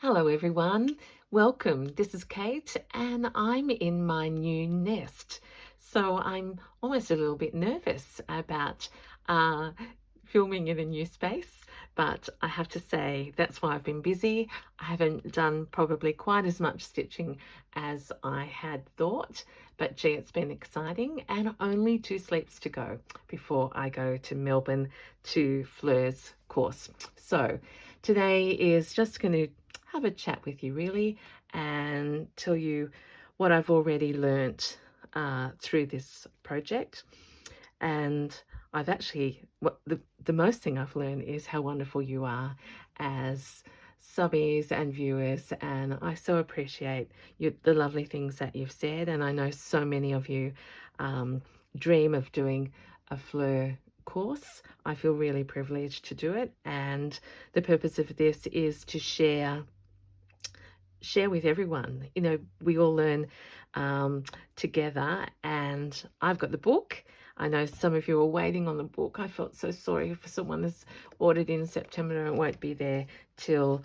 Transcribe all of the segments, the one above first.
Hello everyone, welcome. This is Kate and I'm in my new nest. So I'm almost a little bit nervous about uh, filming in a new space, but I have to say that's why I've been busy. I haven't done probably quite as much stitching as I had thought, but gee, it's been exciting and only 2 sleeps to go before I go to Melbourne to Fleur's course. So today is just going to have a chat with you really and tell you what I've already learnt through this project. And I've actually, the most thing I've learned is how wonderful you are as subbies and viewers, and I so appreciate the lovely things that you've said, and I know so many of you dream of doing a Fleur course. I feel really privileged to do it, and the purpose of this is to share with everyone. You know, we all learn together, and I've got the book. I know some of you are waiting on the book. I felt so sorry for someone that's ordered in September and won't be there till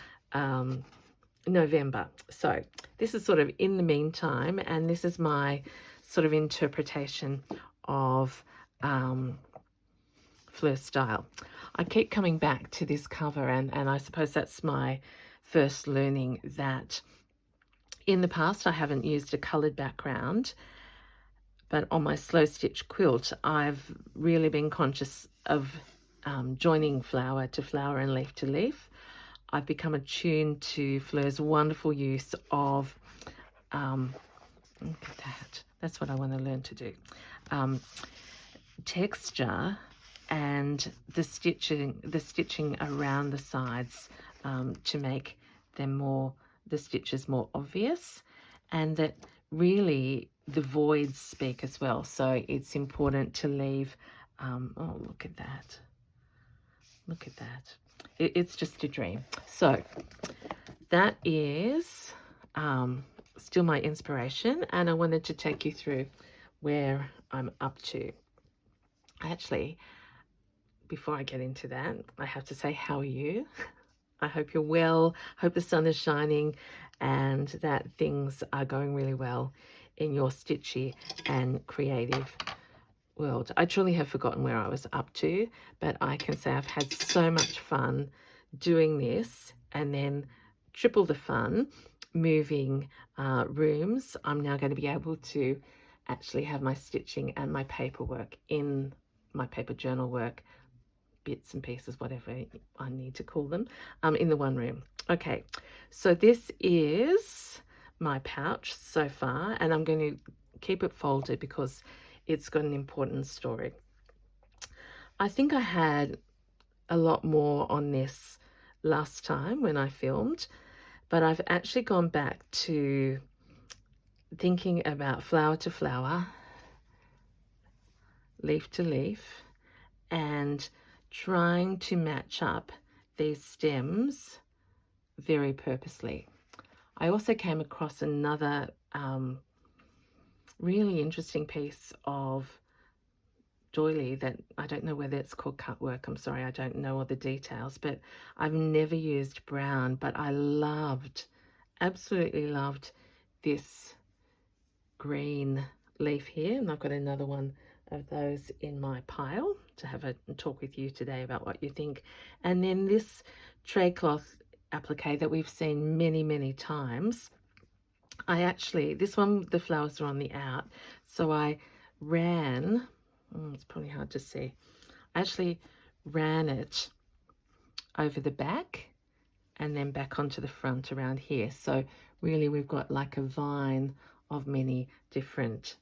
November. So this is sort of in the meantime, and this is my sort of interpretation of Fleur style. I keep coming back to this cover, and I suppose that's my first learning that in the past I haven't used a coloured background, but on my slow stitch quilt I've really been conscious of joining flower to flower and leaf to leaf. I've become attuned to Fleur's wonderful use of look at that, that's what I want to learn to do, texture and the stitching around the sides to make them the stitches more obvious, and that really the voids speak as well. So it's important to leave oh, look at that, look at that, it's just a dream. So that is still my inspiration, and I wanted to take you through where I'm up to. Actually, before I get into that, I have to say, how are you? I hope you're well, hope the sun is shining and that things are going really well in your stitchy and creative world. I truly have forgotten where I was up to, but I can say I've had so much fun doing this, and then triple the fun moving rooms. I'm now going to be able to actually have my stitching and my paperwork in my paper journal work, bits and pieces, whatever I need to call them, in the one room. Okay, so this is my pouch so far, and I'm going to keep it folded because it's got an important story. I think I had a lot more on this last time when I filmed, but I've actually gone back to thinking about flower to flower, leaf to leaf, and trying to match up these stems very purposely. I also came across another really interesting piece of doily that I don't know whether it's called cut work. I'm sorry, I don't know all the details, but I've never used brown, but I absolutely loved this green leaf here, and I've got another one of those in my pile to have a talk with you today about what you think. And then this tray cloth applique that we've seen many times, this one, the flowers are on the out, so I ran, it's probably hard to see, I actually ran it over the back and then back onto the front around here. So really we've got like a vine of many different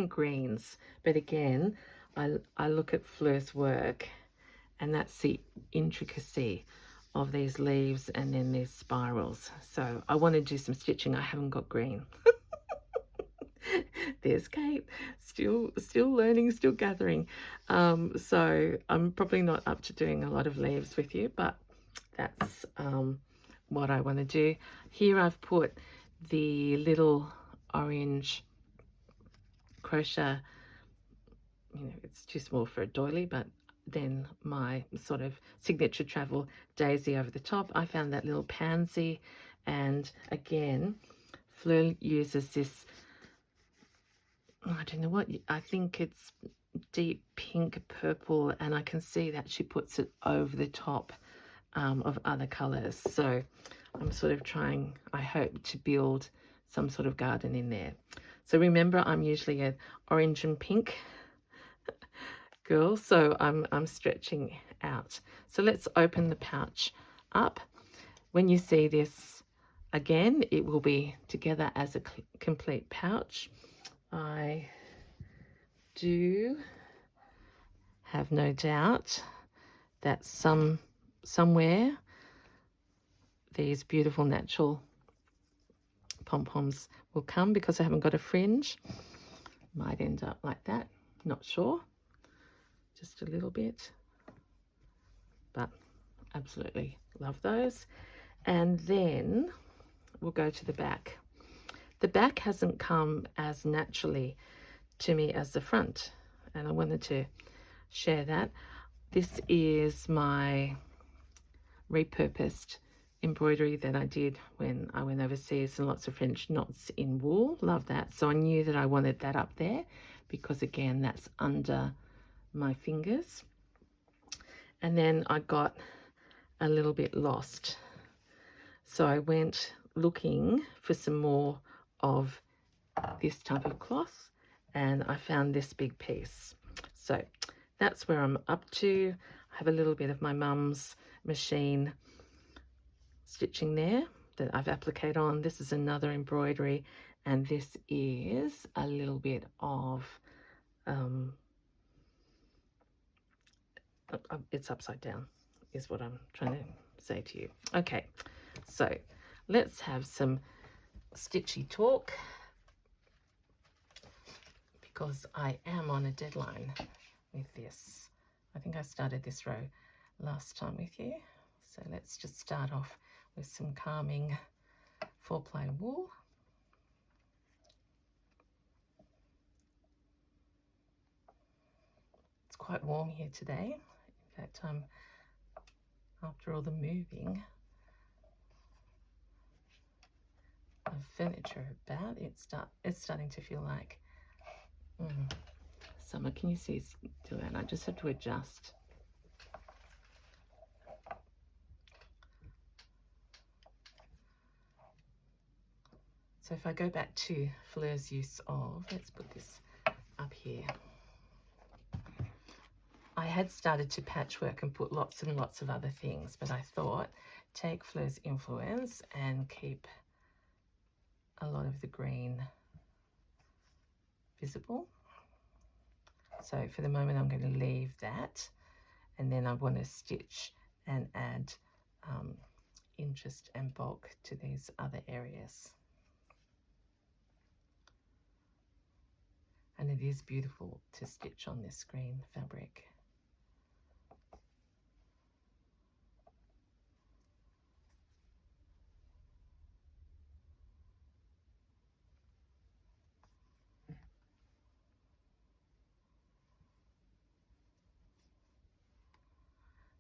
greens. But again, I look at Fleur's work, and that's the intricacy of these leaves and then these spirals. So I want to do some stitching. I haven't got green. There's Kate, still learning, still gathering. So I'm probably not up to doing a lot of leaves with you, but that's what I want to do. Here I've put the little orange crochet, you know, it's too small for a doily, but then my sort of signature travel daisy over the top. I found that little pansy, and again, Fleur uses this, I don't know what, I think it's deep pink purple, and I can see that she puts it over the top of other colors. So I'm sort of trying, I hope, to build some sort of garden in there. So remember, I'm usually an orange and pink girl, so I'm stretching out. So let's open the pouch up. When you see this again, it will be together as a complete pouch. I do have no doubt that somewhere these beautiful natural pom-poms will come, because I haven't got a fringe. Might end up like that, not sure, just a little bit, but absolutely love those. And then we'll go to the back. The back hasn't come as naturally to me as the front, and I wanted to share that. This is my repurposed embroidery that I did when I went overseas, and lots of French knots in wool. Love that. So I knew that I wanted that up there because, again, that's under my fingers. And then I got a little bit lost, so I went looking for some more of this type of cloth, and I found this big piece. So that's where I'm up to. I have a little bit of my mum's machine stitching there that I've appliqued on. This is another embroidery, and this is a little bit of it's upside down is what I'm trying to say to you. Okay, so let's have some stitchy talk, because I am on a deadline with this. I think I started this row last time with you. So let's just start off with some calming 4-ply wool. It's quite warm here today. In fact, after all the moving of furniture about, it's starting to feel like summer. Can you see it's doing that? I just have to adjust. So if I go back to Fleur's use of, let's put this up here. I had started to patchwork and put lots and lots of other things, but I thought take Fleur's influence and keep a lot of the green visible. So for the moment, I'm going to leave that, and then I want to stitch and add interest and bulk to these other areas. And it is beautiful to stitch on this green fabric.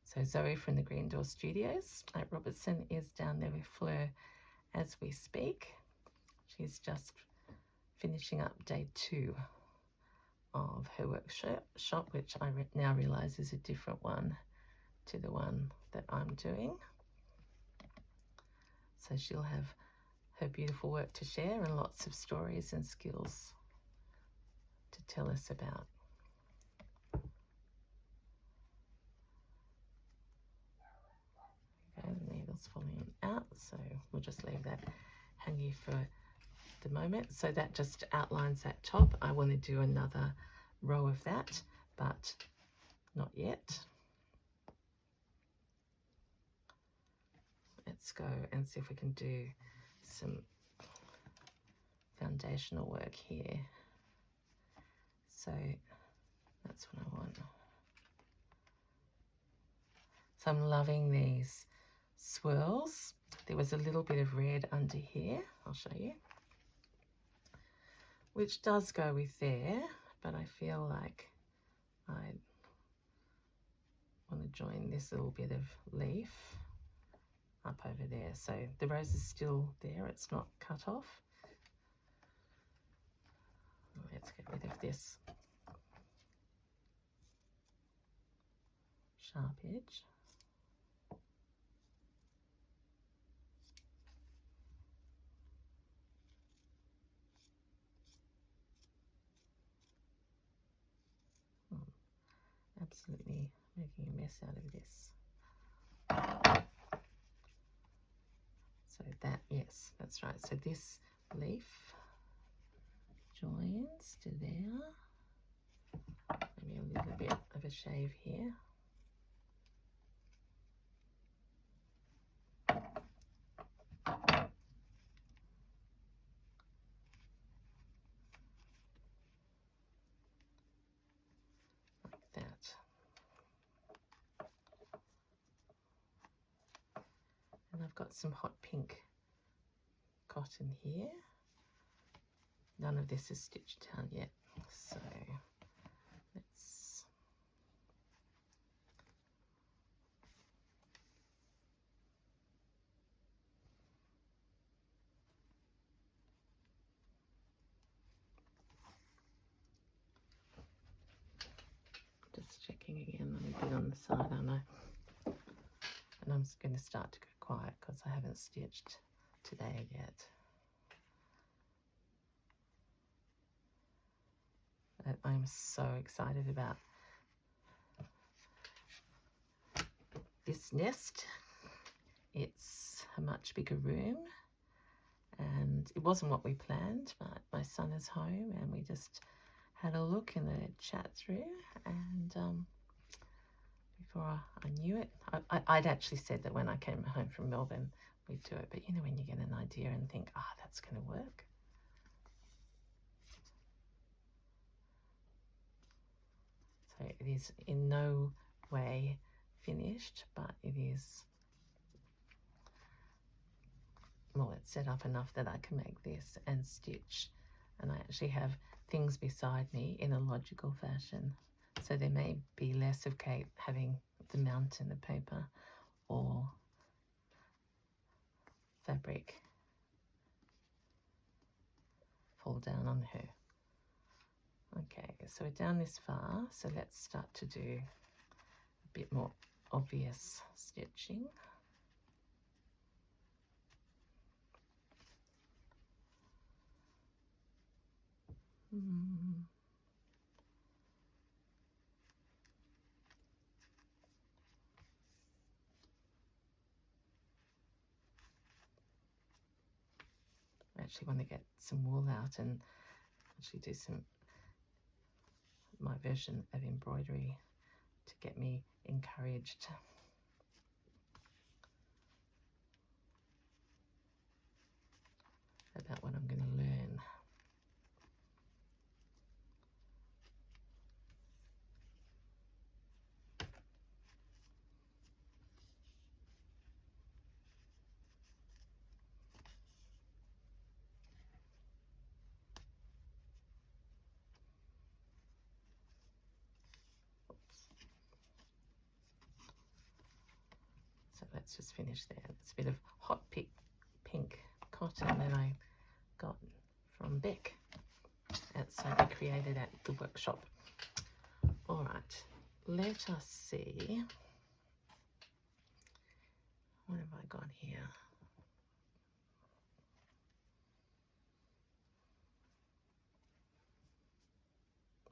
So Zoe from the Green Door Studios at Robertson is down there with Fleur as we speak. She's just finishing up day 2 of her workshop, which I now realise is a different one to the one that I'm doing. So she'll have her beautiful work to share and lots of stories and skills to tell us about. Okay, the needle's falling out, so we'll just leave that hanging for the moment. So that just outlines that top. I want to do another row of that, but not yet. Let's go and see if we can do some foundational work here. So that's what I want. So I'm loving these swirls. There was a little bit of red under here. I'll show you. Which does go with there, but I feel like I want to join this little bit of leaf up over there. So the rose is still there, it's not cut off. Let's get rid of this sharp edge. Absolutely making a mess out of this. So that, yes, that's right. So this leaf joins to there. Maybe a little bit of a shave here. Like that. And I've got some hot pink cotton here. None of this is stitched down yet, so let's just checking again. I'm a bit on the side, aren't I? And I'm just going to start to go quiet because I haven't stitched today yet. I'm so excited about this nest. It's a much bigger room and it wasn't what we planned, but my son is home and we just had a look in the chat through, and before I knew it, I'd actually said that when I came home from Melbourne we'd do it, but you know when you get an idea and think, that's going to work. So it is in no way finished, but it is, well, it's set up enough that I can make this and stitch, and I actually have things beside me in a logical fashion. So there may be less of Kate having the mountain of paper or fabric fall down on her. Okay, so we're down this far, so let's start to do a bit more obvious stitching. I actually want to get some wool out and actually do my version of embroidery to get me encouraged. About what I'm going to learn. So let's just finish there. It's a bit of hot pink cotton that I got from Beck at Sophie Created at the workshop. All right, let us see. What have I got here?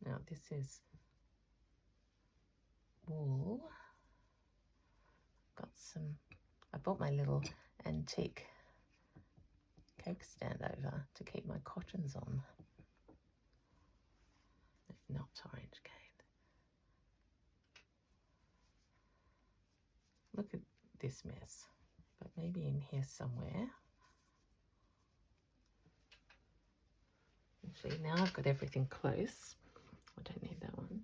Now this is wool. Got some, I bought my little antique cake stand over to keep my cottons on. Not orange cane. Look at this mess, but maybe in here somewhere. Actually, now I've got everything close. I don't need that one.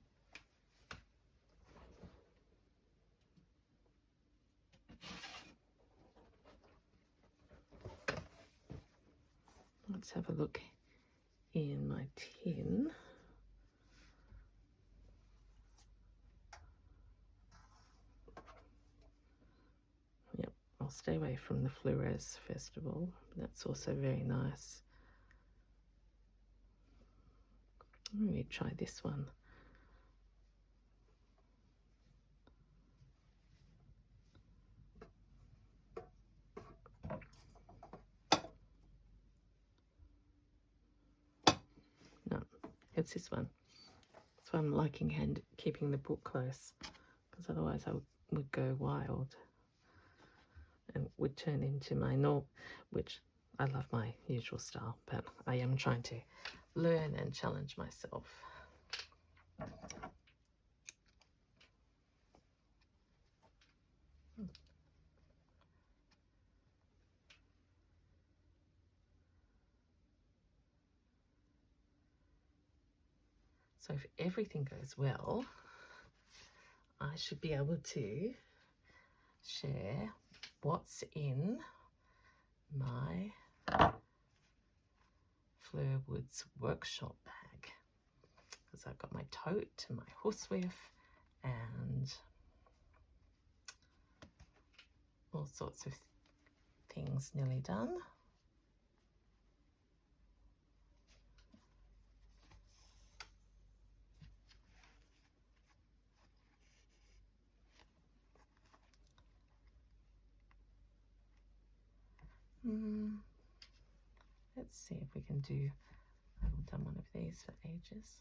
Let's have a look in my tin. stay away from the Flores Festival. That's also very nice. Let me try this one. No, it's this one. That's why I'm liking keeping the book close, because otherwise I would go wild and would turn into my norm, which I love my usual style, but I am trying to learn and challenge myself. So if everything goes well, I should be able to share what's in my Fleur Woods workshop bag, because I've got my tote and my horsewhip and all sorts of things nearly done. Let's see if we can do, I haven't done one of these for ages.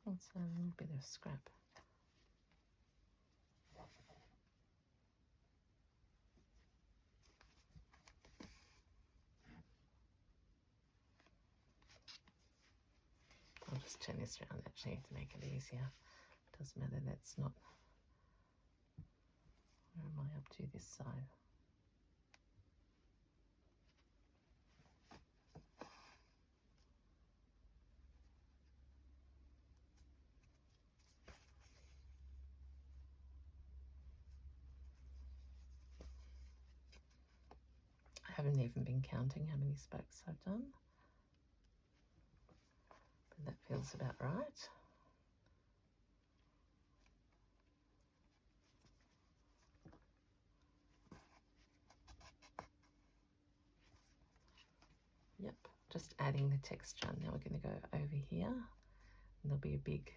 What's a little bit of scrap? I'll just turn this around actually to make it easier. Doesn't matter, that's not, where am I up to this side? I haven't even been counting how many spokes I've done, but that feels about right. Yep, just adding the texture. Now we're going to go over here, and there'll be a big,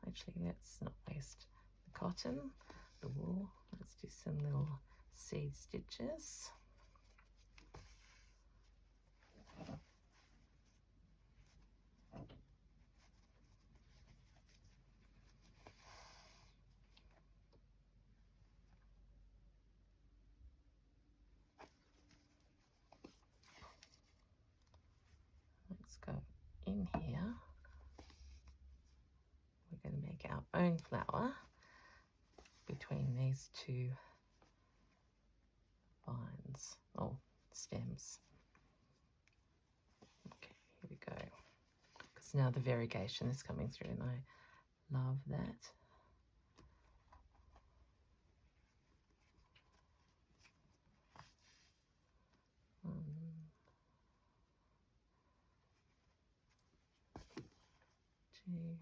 actually let's not waste the cotton, the wool. Let's do some little seed stitches. Let's go in here. We're going to make our own flower between these two vines, or stems. Okay, here we go. Because now the variegation is coming through and I love that. Two.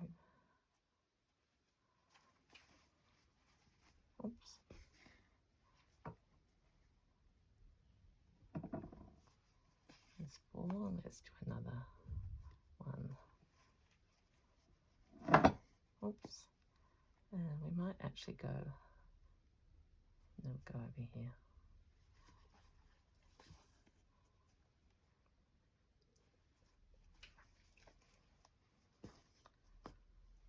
Oops. There's 4. Let's do another one. Oops. And we might actually go, no, go over here.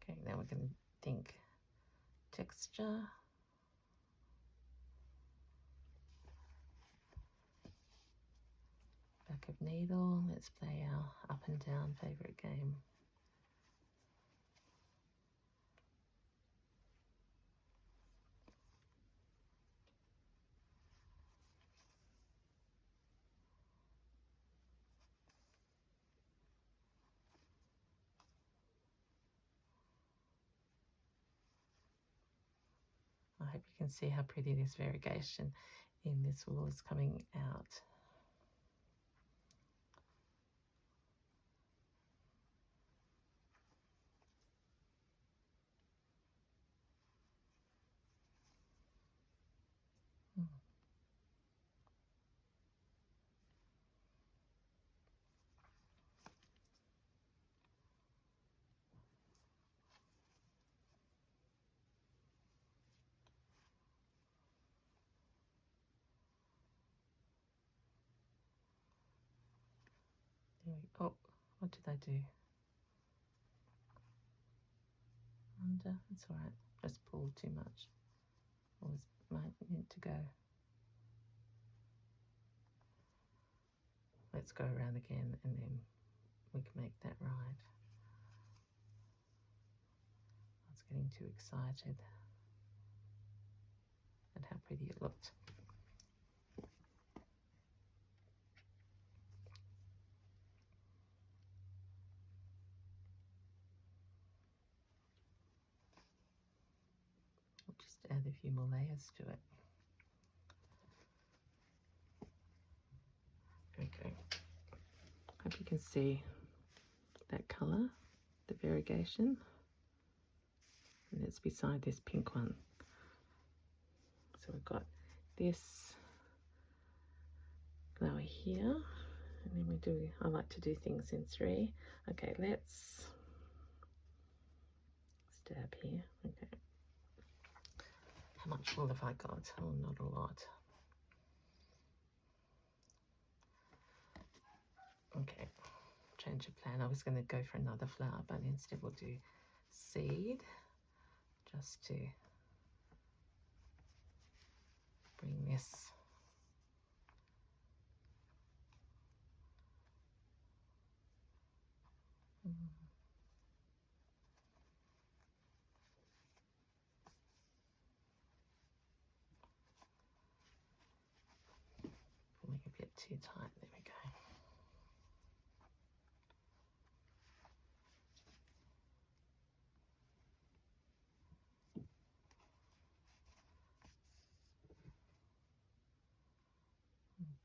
Okay, now we're going to think texture. Back of needle. Let's play our up and down favourite game. can see how pretty this variegation in this wool is coming out. Oh, what did I do? Under, it's all right. Just pulled too much. Or was might need to go. Let's go around again and then we can make that right. I was getting too excited at how pretty it looked. I'll just add a few more layers to it. Okay. Hope you can see that colour, the variegation. And it's beside this pink one. So we've got this flower here, and then we do, I like to do things in 3. Okay, let's stab here. Okay. How much wool have I got? Oh, not a lot. Okay, change of plan. I was going to go for another flower, but instead we'll do seed, just to bring this pulling a bit too tight. There we go.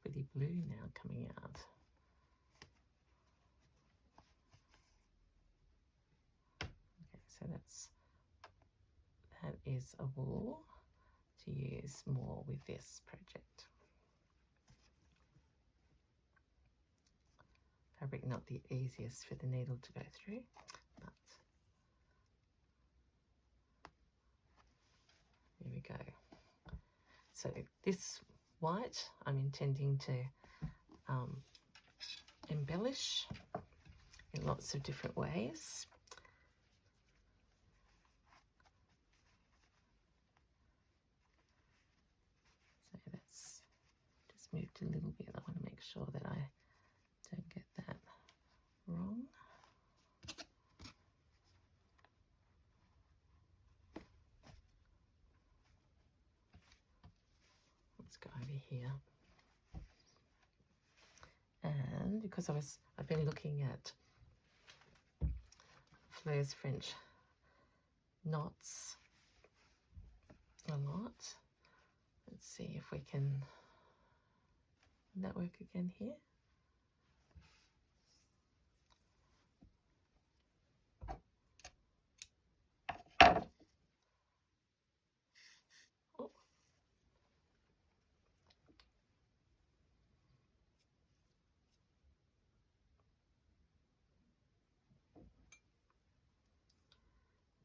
Pretty blue now coming out. Okay, so that is a wool to use more with this project. Fabric not the easiest for the needle to go through, but there we go. So this white I'm intending to embellish in lots of different ways. So that's just moved a little bit. I want to make sure that I don't get that wrong. Let's go over here. And because I've been looking at Fleur's French knots a lot. Let's see if we can, would that work again here? Oh.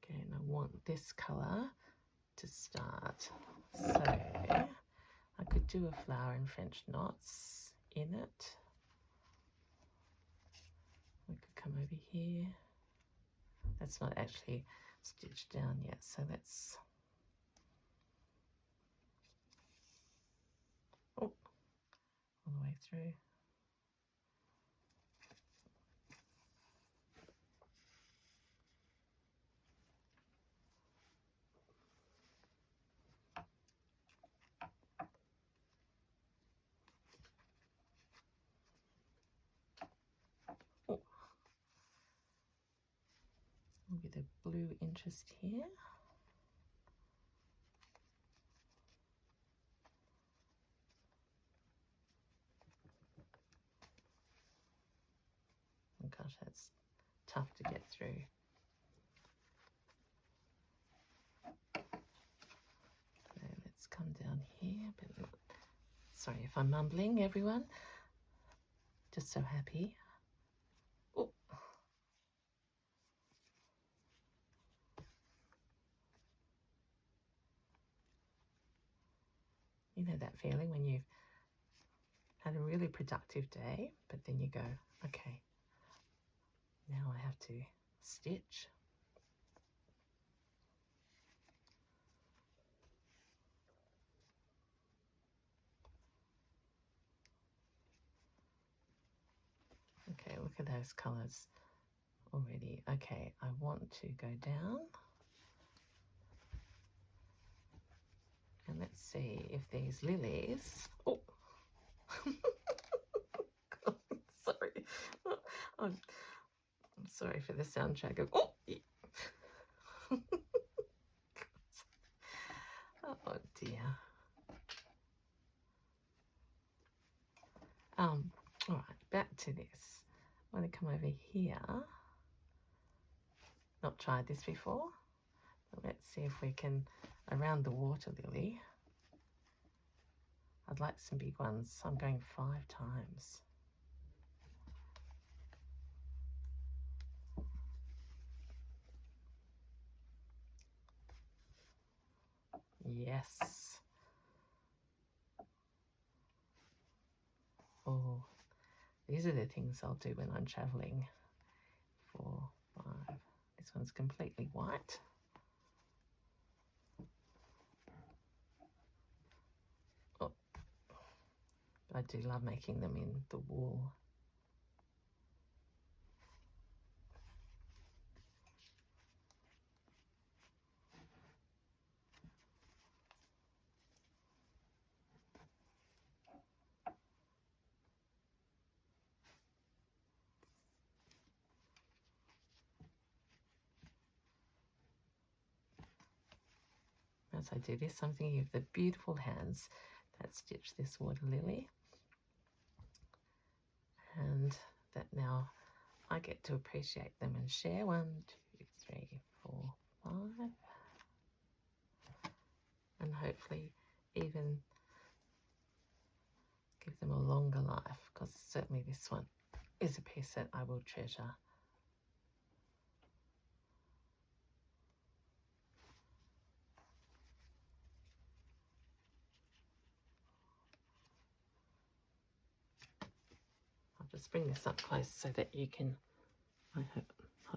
Okay, and I want this colour to start. So I could do a flower in French knots in it. We could come over here. That's not actually stitched down yet, so let's, oh, all the way through. Oh, with a blue interest here. gosh, that's tough to get through. And let's come down here. But sorry if I'm mumbling, everyone. Just so happy. Oh. You know that feeling when you've had a really productive day, but then you go, okay, now I have to stitch. Okay, look at those colours already. Okay, I want to go down. And let's see if these lilies... Oh! Sorry. I'm sorry for the soundtrack of... Oh! Oh dear. All right, back to this. I want to come over here. Not tried this before. But let's see if we can, around the water lily. I'd like some big ones. I'm going 5 times. Yes. Oh, these are the things I'll do when I'm traveling. 4, 5. This one's completely white. Oh, I do love making them in the wool. As I do this, I'm thinking of the beautiful hands that stitch this water lily, and that now I get to appreciate them and share. 1, 2, 3, 4, 5, and hopefully even give them a longer life, because certainly this one is a piece that I will treasure. I'll just bring this up close so that you can, I hope,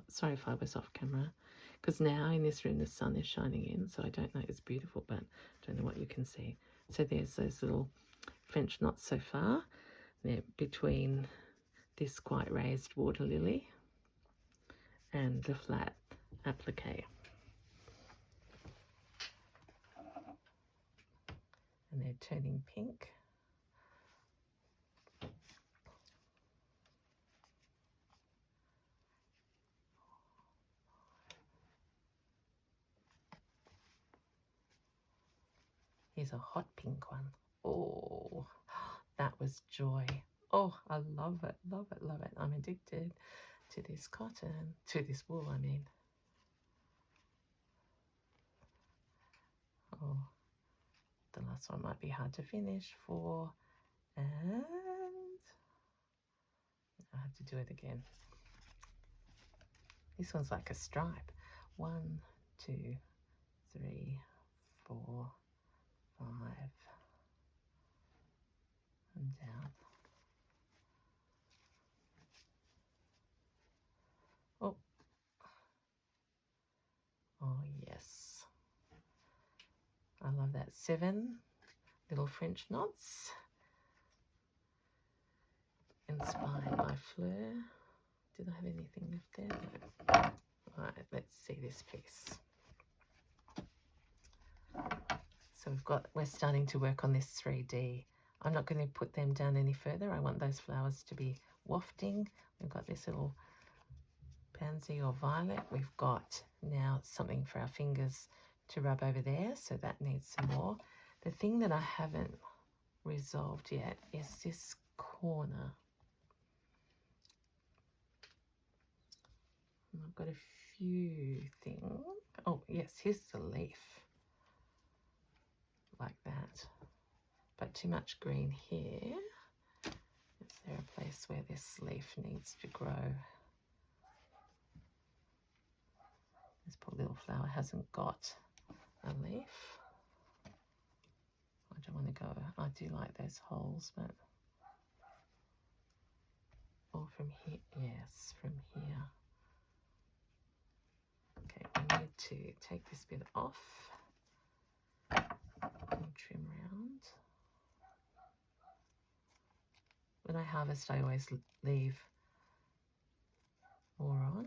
sorry if I was off camera, because now in this room the sun is shining in, so I don't know, it's beautiful, but I don't know what you can see. So there's those little French knots so far. They're between this quite raised water lily and the flat applique. And they're turning pink. Here's a hot pink one. Oh, that was joy. Oh, I love it, love it, love it. I'm addicted to this cotton, to this wool, I mean. Oh, the last one might be hard to finish for, and I have to do it again. This one's like a stripe. 1, 2, 3, 4, 5, and down. Oh, oh yes. I love that. 7 little French knots, inspired by Fleur. Did I have anything left there? No. All right, let's see this piece. So we're starting to work on this 3D. I'm not going to put them down any further. I want those flowers to be wafting. We've got this little pansy or violet. We've got now something for our fingers to rub over there, so that needs some more. The thing that I haven't resolved yet is this corner. And I've got a few things. Oh yes, here's the leaf, like that, but too much green here. Is there a place where this leaf needs to grow? This poor little flower hasn't got a leaf. I don't want to go, I do like those holes, but, or from here, yes, from here. Okay, I need to take this bit off and trim round. When I harvest, I always leave more on,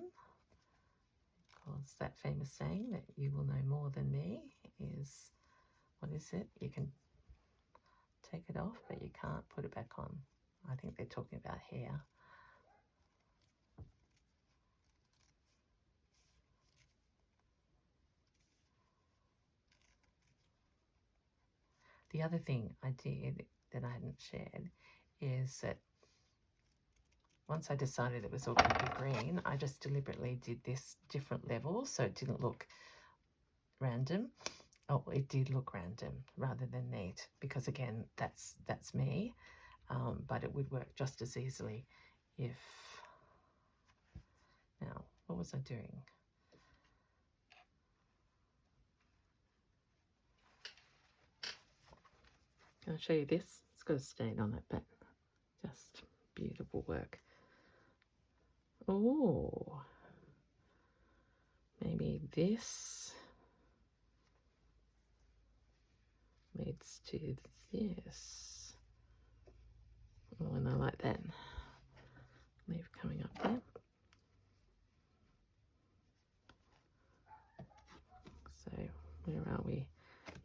because that famous saying that you will know more than me is, what is it? You can take it off, but you can't put it back on. I think they're talking about hair. The other thing I did that I hadn't shared is that once I decided it was all going to be green, I just deliberately did this different levels so it didn't look random. Oh, it did look random rather than neat, because again, that's me. But it would work just as easily if... Now, what was I doing? Can I show you this? It's got a stain on it, but just beautiful work. Oh, maybe this leads to this. Oh, and I like that leaf coming up there. So where are we?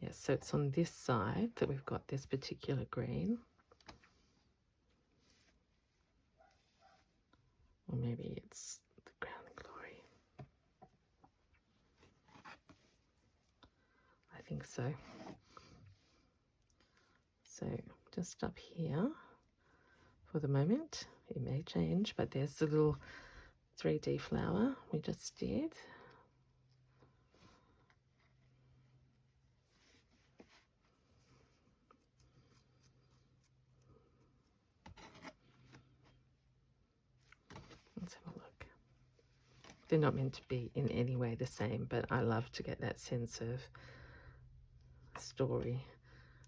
Yes, so it's on this side that we've got this particular green. Or maybe it's the crowning glory. I think so. So just up here for the moment, it may change, but there's the little 3D flower we just did. Let's have a look. They're not meant to be in any way the same, but I love to get that sense of story.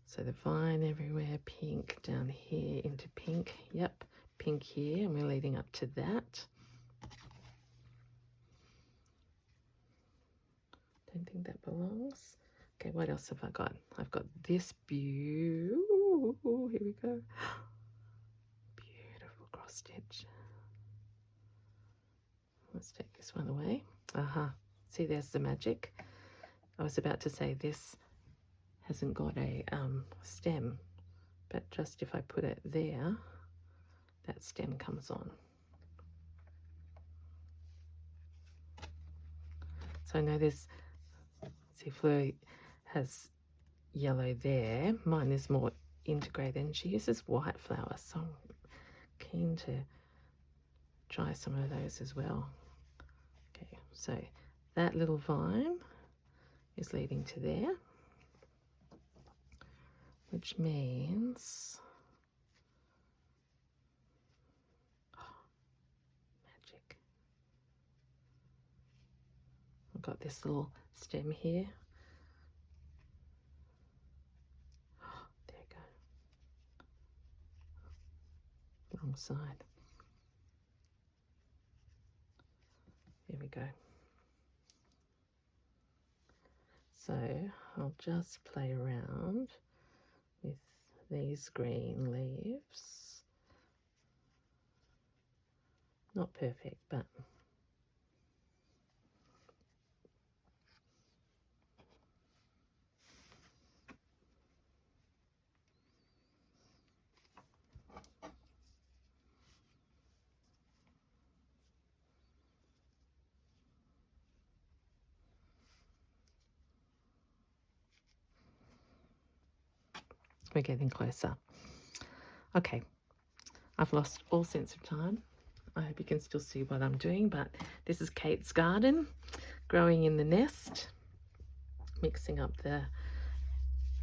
So the vine everywhere, pink down here into pink. Yep, pink here, and we're leading up to that. Don't think that belongs. Okay, what else have I got? I've got this beautiful, here we go. Beautiful cross stitch. Let's take this one away. Aha, see, there's the magic. I was about to say this hasn't got a stem, but just if I put it there, that stem comes on. So I know there's, see, Fleur has yellow there. Mine is more integrated, and she uses white flowers, so I'm keen to try some of those as well. Okay, so that little vine is leading to there, which means magic. I've got this little stem here. There you go. Wrong side. There we go. So I'll just play around with these green leaves. Not perfect, but we're getting closer. Okay, I've lost all sense of time. I hope you can still see what I'm doing, but this is Kate's garden, growing in the nest, mixing up the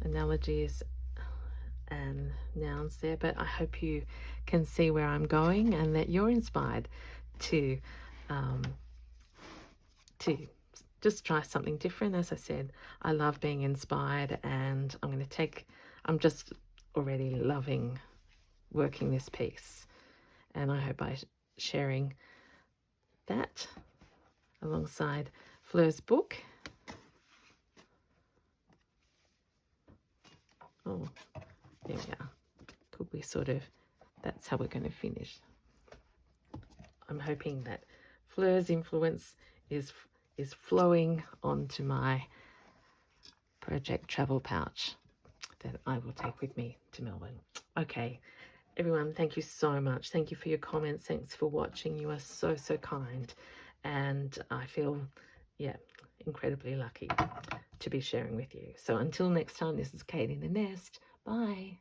analogies and nouns there, but I hope you can see where I'm going and that you're inspired to just try something different. As I said, I love being inspired, and I'm just already loving working this piece, and I hope by sharing that alongside Fleur's book. Oh, there we are. Could we that's how we're going to finish. I'm hoping that Fleur's influence is flowing onto my project travel pouch that I will take with me to Melbourne. Okay, everyone, thank you so much. Thank you for your comments. Thanks for watching. You are so, so kind. And I feel, incredibly lucky to be sharing with you. So until next time, this is Kate in the Nest. Bye.